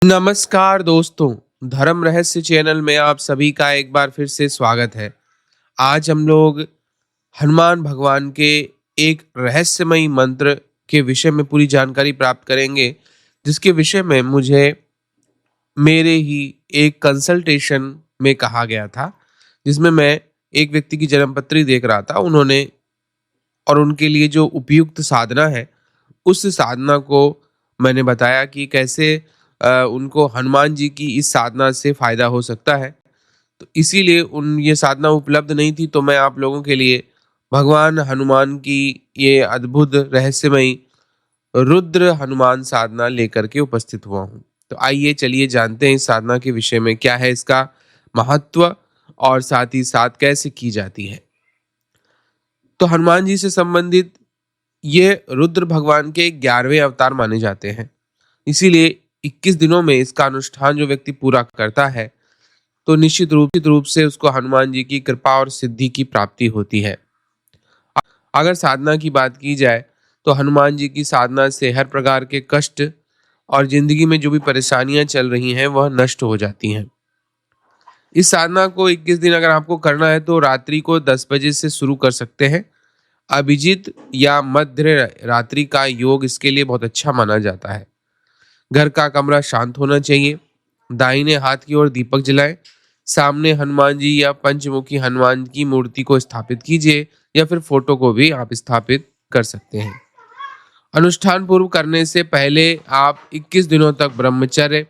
नमस्कार दोस्तों, धर्म रहस्य चैनल में आप सभी का एक बार फिर से स्वागत है। आज हम लोग हनुमान भगवान के एक रहस्यमयी मंत्र के विषय में पूरी जानकारी प्राप्त करेंगे, जिसके विषय में मुझे मेरे ही एक कंसल्टेशन में कहा गया था, जिसमें मैं एक व्यक्ति की जन्मपत्री देख रहा था। उन्होंने और उनके लिए जो उपयुक्त साधना है, उस साधना को मैंने बताया कि कैसे उनको हनुमान जी की इस साधना से फ़ायदा हो सकता है। तो इसीलिए उन ये साधना उपलब्ध नहीं थी, तो मैं आप लोगों के लिए भगवान हनुमान की ये अद्भुत रहस्यमयी रुद्र हनुमान साधना लेकर के उपस्थित हुआ हूँ। तो आइए चलिए जानते हैं इस साधना के विषय में, क्या है इसका महत्व और साथ ही साथ कैसे की जाती है। तो हनुमान जी से संबंधित ये रुद्र भगवान के 11वें अवतार माने जाते हैं। इसीलिए 21 दिनों में इसका अनुष्ठान जो व्यक्ति पूरा करता है, तो निश्चित रूप से उसको हनुमान जी की कृपा और सिद्धि की प्राप्ति होती है। अगर साधना की बात की जाए, तो हनुमान जी की साधना से हर प्रकार के कष्ट और जिंदगी में जो भी परेशानियां चल रही हैं, वह नष्ट हो जाती हैं। इस साधना को 21 दिन अगर आपको करना है, तो रात्रि को 10 बजे से शुरू कर सकते हैं। अभिजीत या मध्य रात्रि का योग इसके लिए बहुत अच्छा माना जाता है। घर का कमरा शांत होना चाहिए। दाहिने हाथ की ओर दीपक जलाएं। सामने हनुमान जी या पंचमुखी हनुमान की मूर्ति को स्थापित कीजिए, या फिर फोटो को भी आप स्थापित कर सकते हैं। अनुष्ठान पूर्व करने से पहले आप 21 दिनों तक ब्रह्मचर्य,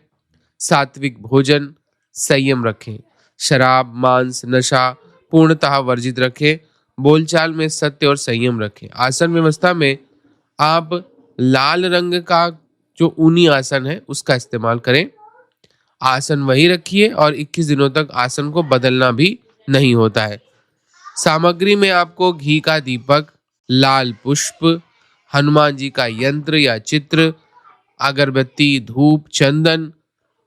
सात्विक भोजन, संयम रखें। शराब, मांस, नशा पूर्णतः वर्जित रखें। बोलचाल में सत्य और संयम रखें। आसन व्यवस्था में आप लाल रंग का जो ऊनी आसन है, उसका इस्तेमाल करें। आसन वही रखिए और 21 दिनों तक आसन को बदलना भी नहीं होता है। सामग्री में आपको घी का दीपक, लाल पुष्प, हनुमान जी का यंत्र या चित्र, अगरबत्ती, धूप, चंदन,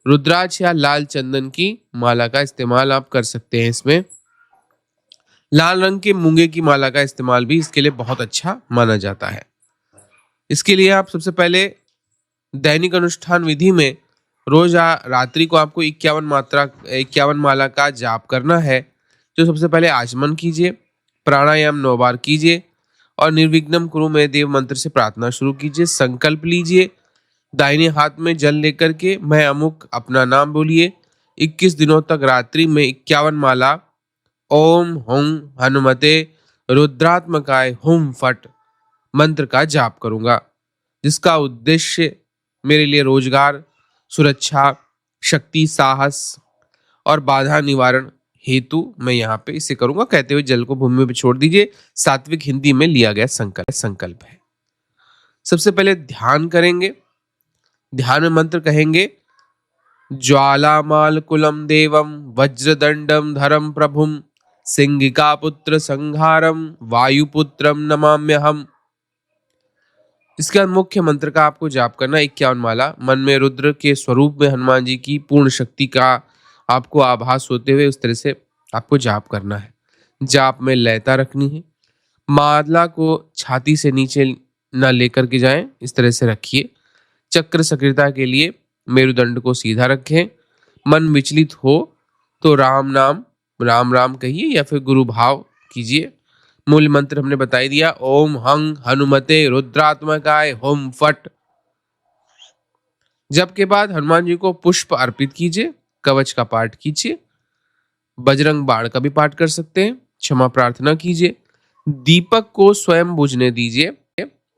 रुद्राक्ष या लाल चंदन की माला का इस्तेमाल आप कर सकते हैं। इसमें लाल रंग के मूंगे की माला का इस्तेमाल भी इसके लिए बहुत अच्छा माना जाता है। इसके लिए आप सबसे पहले दैनिक अनुष्ठान विधि में रोज रात्रि को आपको 51 माला का जाप करना है। जो सबसे पहले आचमन कीजिए, प्राणायाम 9 बार कीजिए और निर्विघ्नं कुरु मे देव मंत्र से प्रार्थना शुरू कीजिए। संकल्प लीजिए, दाहिने हाथ में जल लेकर के मैं अमुक अपना नाम बोलिए। 21 दिनों तक रात्रि में 51 माला ओम हुं हनुमते रुद्रात्मकाय हुम फट मंत्र का जाप करूंगा, जिसका उद्देश्य मेरे लिए रोजगार, सुरक्षा, शक्ति, साहस और बाधा निवारण हेतु मैं यहाँ पे इसे करूंगा। कहते हुए जल को भूमि में छोड़ दीजिए। सात्विक हिंदी में लिया गया संकल्प है। सबसे पहले ध्यान करेंगे। ध्यान में मंत्र कहेंगे, ज्वालामाल कुलम देवम वज्रदंडम धरम प्रभुम सिंहिका पुत्र संहारम वायुपुत्रम नमाम्यहम। इसके बाद मुख्य मंत्र का आपको जाप करना 51 माला। मन में रुद्र के स्वरूप में हनुमान जी की पूर्ण शक्ति का आपको आभास होते हुए उस तरह से आपको जाप करना है। जाप में लयता रखनी है। माला को छाती से नीचे न लेकर के जाएं, इस तरह से रखिए। चक्र सक्रियता के लिए मेरुदंड को सीधा रखें। मन विचलित हो तो राम नाम राम राम कहिए या फिर गुरु भाव कीजिए। मूल मंत्र हमने बताई दिया, ओम हंग हनुमते रुद्रात्मकाय हुम फट। जप के बाद हनुमान जी को पुष्प अर्पित कीजिए, कवच का पाठ कीजिए, बजरंग बाण का भी पाठ कर सकते हैं, क्षमा प्रार्थना कीजिए। दीपक को स्वयं बुझने दीजिए।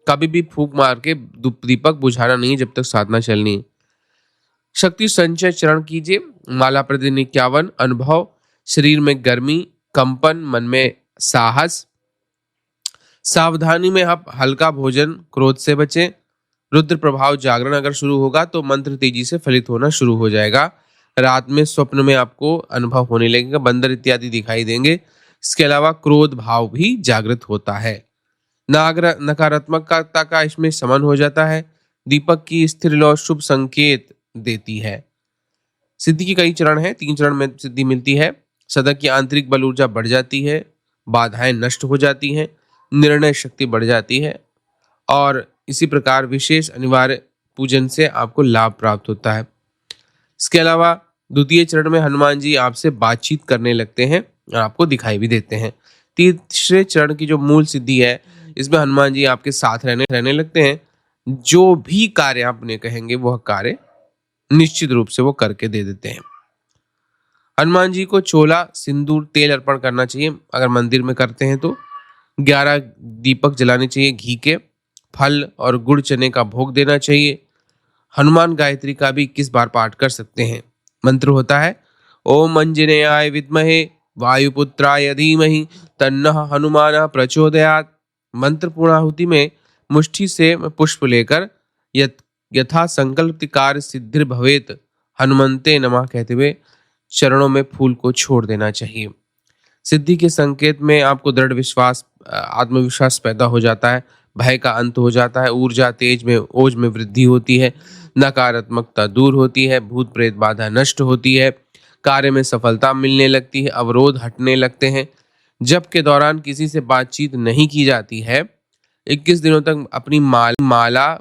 कभी भी फूंक मार के दीपक बुझाना नहीं जब तक साधना चलनी है। शक्ति संचय चरण कीजिए। माला प्रतिदिन 51 अनुभव, शरीर में गर्मी, कंपन, मन में साहस। सावधानी में आप हल्का भोजन, क्रोध से बचें। रुद्र प्रभाव जागरण अगर शुरू होगा तो मंत्र तेजी से फलित होना शुरू हो जाएगा। रात में स्वप्न में आपको अनुभव होने लगेगा, बंदर इत्यादि दिखाई देंगे। इसके अलावा क्रोध भाव भी जागृत होता है। नकारात्मकता का इसमें शमन हो जाता है। दीपक की स्थिर लौ शुभ संकेत देती है। सिद्धि की कई चरण है, 3 चरण में सिद्धि मिलती है। सदा की आंतरिक बल ऊर्जा बढ़ जाती है, बाधाएं नष्ट हो जाती हैं, निर्णय शक्ति बढ़ जाती है और इसी प्रकार विशेष अनिवार्य पूजन से आपको लाभ प्राप्त होता है। इसके अलावा द्वितीय चरण में हनुमान जी आपसे बातचीत करने लगते हैं और आपको दिखाई भी देते हैं। तीसरे चरण की जो मूल सिद्धि है, इसमें हनुमान जी आपके साथ रहने लगते हैं। जो भी कार्य आपने कहेंगे वह कार्य निश्चित रूप से वो करके दे देते हैं। हनुमान जी को चोला, सिंदूर, तेल अर्पण करना चाहिए। अगर मंदिर में करते हैं तो 11 दीपक जलाने चाहिए घी के। फल और गुड़ चने का भोग देना चाहिए। हनुमान गायत्री का भी 21 बार पाठ कर सकते हैं। मंत्र होता है ओम अंजनेयाय विद्महे वायुपुत्राय धीमहि तन्नः हनुमान प्रचोदयात्। मंत्र पूर्णाहुति में मुष्टि से पुष्प लेकर यथा संकल्प कार्य सिद्धिर भवेत हनुमंते नमः कहते हुए चरणों में फूल को छोड़ देना चाहिए। सिद्धि के संकेत में आपको दृढ़ विश्वास, आत्मविश्वास पैदा हो जाता है। भय का अंत हो जाता है। ऊर्जा ओज में वृद्धि होती है। नकारात्मकता दूर होती है। भूत प्रेत बाधा नष्ट होती है। कार्य में सफलता मिलने लगती है। अवरोध हटने लगते हैं। जप के दौरान किसी से बातचीत नहीं की जाती है। 21 दिनों तक अपनी माला,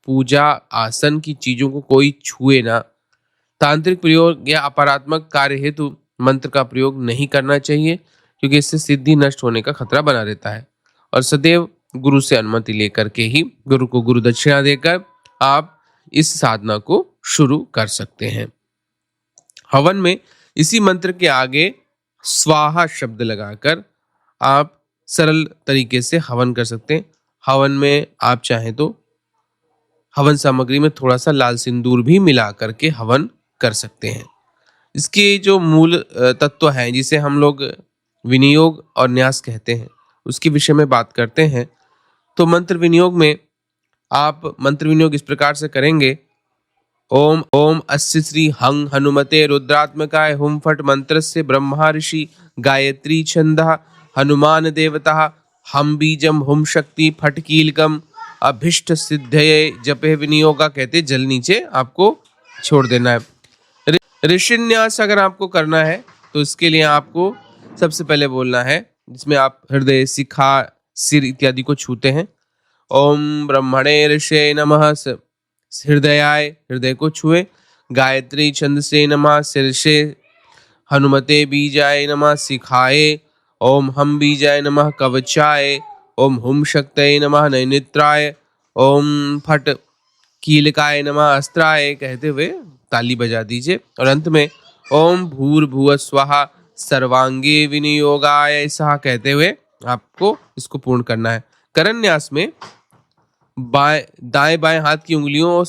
पूजा, आसन की चीजों को कोई छुए ना। तांत्रिक प्रयोग या अपरात्मक कार्य हेतु मंत्र का प्रयोग नहीं करना चाहिए, क्योंकि इससे सिद्धि नष्ट होने का खतरा बना रहता है। और सदैव गुरु से अनुमति लेकर के ही, गुरु को गुरु दक्षिणा देकर आप इस साधना को शुरू कर सकते हैं। हवन में इसी मंत्र के आगे स्वाहा शब्द लगाकर आप सरल तरीके से हवन कर सकते हैं। हवन में आप चाहें तो हवन सामग्री में थोड़ा सा लाल सिंदूर भी मिला करके हवन कर सकते हैं। इसके जो मूल तत्व हैं, जिसे हम लोग विनियोग और न्यास कहते हैं, उसके विषय में बात करते हैं। तो मंत्र विनियोग में आप मंत्र विनियोग इस प्रकार से करेंगे। ओम ओम अस्य श्री हंग हनुमते रुद्रात्मकाय हुम फट मंत्रस्य ब्रह्मा ऋषि गायत्री छंदः हनुमान देवता हम बीजम हुम शक्ति फट कीलकम अभिष्ट सिद्धये जपे विनियोगा कहते जल नीचे आपको छोड़ देना है। ऋषिन्यास अगर आपको करना है तो इसके लिए आपको सबसे पहले बोलना है, जिसमें आप हृदय, शिखा, सिर इत्यादि को छूते हैं। ओम ब्रह्मणे ऋषे नमः, हृदयाय, हृदय को छुए। गायत्री छंद से नमः, शीर्षे। हनुमते बीजाय नमः, शिखाए। ओम हम बीजाय नमः, कवचाय। ओम हुम शक्तये नमः, नैनित्राय। ओम फट कीलकाय नमः, अस्त्राय कहते हुए ताली बजा दीजिए। और अंत में ओम भूर्भुवः स्वः सर्वांगे विनियोगाय ऐसा कहते हुए आपको इसको पूर्ण करना है। करन्यास में दाएं बाएं हाथ की उंगलियों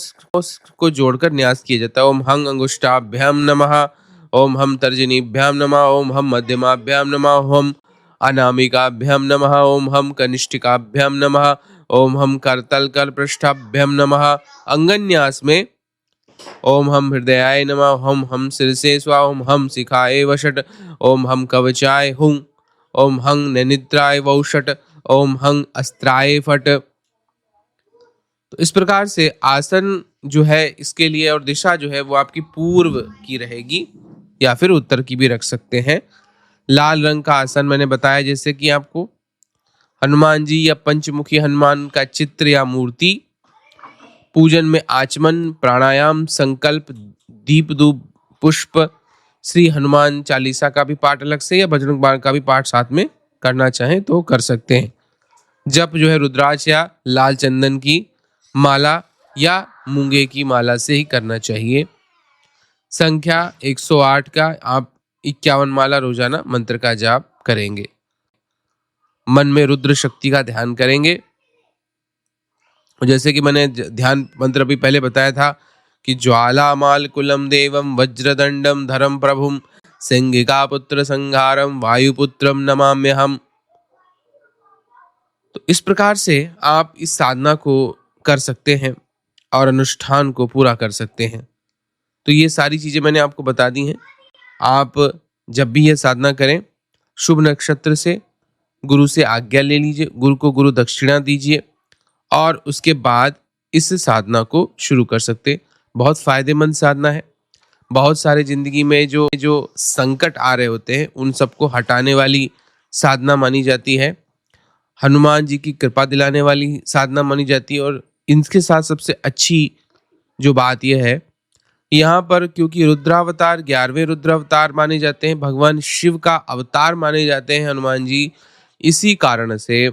को जोड़कर न्यास किया जाता है। ओम हंग अंगुष्ठाभ्याम नमः, ओम हम तर्जनीभ्याम नमः, ओम हम मध्यमाभ्याम नमः, ओम अनामिकाभ्याम नमः, ओम हम कनिष्ठिकाभ्याम नमः, ओम हम करतल कर पृष्ठाभ्याम नमः। अंगन्यास में ओम हम हृदयाय नमः, ओम हम शीर्षे स्वाहा, ओम हम शिखाए वषट, ओम हम कवचाय हुं, ओम हंग नैनित्राय वौषट, ओम हंग अस्त्राय फट। तो इस प्रकार से आसन जो है इसके लिए, और दिशा जो है वो आपकी पूर्व की रहेगी या फिर उत्तर की भी रख सकते हैं। लाल रंग का आसन मैंने बताया, जैसे कि आपको हनुमान जी या पंचमुखी हनुमान का चित्र या मूर्ति, पूजन में आचमन, प्राणायाम, संकल्प, दीप धूप, पुष्प, श्री हनुमान चालीसा का भी पाठ अलग से या बजरंग बाण का भी पाठ साथ में करना चाहें तो कर सकते हैं। जप जो है रुद्राक्ष या लाल चंदन की माला या मूंगे की माला से ही करना चाहिए। संख्या 108 का आप 51 माला रोजाना मंत्र का जाप करेंगे। मन में रुद्र शक्ति का ध्यान करेंगे। जैसे कि मैंने ध्यान मंत्र अभी पहले बताया था कि ज्वालामाल कुलम देवम वज्रदंडम धरम प्रभुम सिंहिका पुत्र संहारम वायुपुत्रम नमाम्यहम। तो इस प्रकार से आप इस साधना को कर सकते हैं और अनुष्ठान को पूरा कर सकते हैं। तो ये सारी चीजें मैंने आपको बता दी हैं। आप जब भी यह साधना करें, शुभ नक्षत्र से गुरु से आज्ञा ले लीजिए, गुरु को गुरु दक्षिणा दीजिए और उसके बाद इस साधना को शुरू कर सकते। बहुत फायदेमंद साधना है। बहुत सारे जिंदगी में जो संकट आ रहे होते हैं उन सबको हटाने वाली साधना मानी जाती है। हनुमान जी की कृपा दिलाने वाली साधना मानी जाती है। और इनके साथ सबसे अच्छी जो बात यह है यहाँ पर क्योंकि रुद्रावतार 11वें रुद्रावतार माने जाते हैं, भगवान शिव का अवतार माने जाते हैं हनुमान जी, इसी कारण से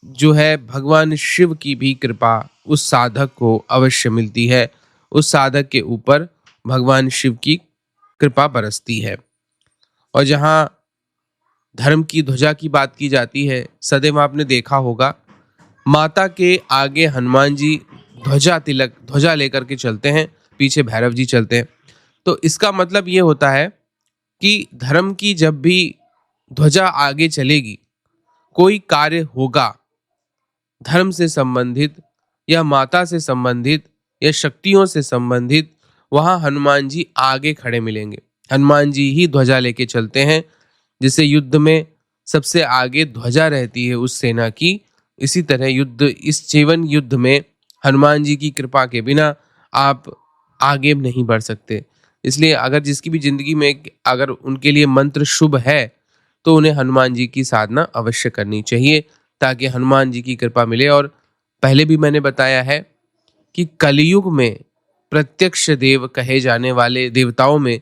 जो है भगवान शिव की भी कृपा उस साधक को अवश्य मिलती है। उस साधक के ऊपर भगवान शिव की कृपा बरसती है। और जहाँ धर्म की ध्वजा की बात की जाती है, सदैव आपने देखा होगा माता के आगे हनुमान जी ध्वजा लेकर के चलते हैं, पीछे भैरव जी चलते हैं। तो इसका मतलब ये होता है कि धर्म की जब भी ध्वजा आगे चलेगी, कोई कार्य होगा धर्म से संबंधित या माता से संबंधित या शक्तियों से संबंधित, वहां हनुमान जी आगे खड़े मिलेंगे। हनुमान जी ही ध्वजा लेके चलते हैं। जैसे युद्ध में सबसे आगे ध्वजा रहती है उस सेना की, इसी तरह इस जीवन युद्ध में हनुमान जी की कृपा के बिना आप आगे नहीं बढ़ सकते। इसलिए अगर जिसकी भी जिंदगी में अगर उनके लिए मंत्र शुभ है, तो उन्हें हनुमान जी की साधना अवश्य करनी चाहिए, ताकि हनुमान जी की कृपा मिले। और पहले भी मैंने बताया है कि कलयुग में प्रत्यक्ष देव कहे जाने वाले देवताओं में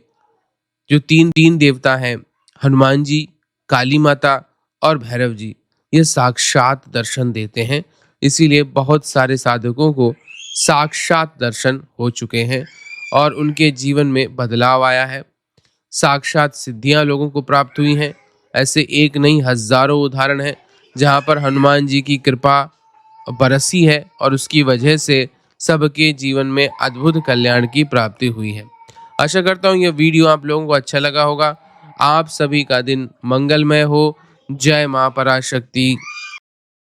जो तीन देवता हैं, हनुमान जी, काली माता और भैरव जी, ये साक्षात दर्शन देते हैं। इसीलिए बहुत सारे साधकों को साक्षात दर्शन हो चुके हैं और उनके जीवन में बदलाव आया है। साक्षात सिद्धियां लोगों को प्राप्त हुई हैं। ऐसे एक नहीं हजारों उदाहरण हैं जहां पर हनुमान जी की कृपा बरसी है और उसकी वजह से सबके जीवन में अद्भुत कल्याण की प्राप्ति हुई है। आशा करता हूँ यह वीडियो आप लोगों को अच्छा लगा होगा। आप सभी का दिन मंगलमय हो। जय मां पराशक्ति।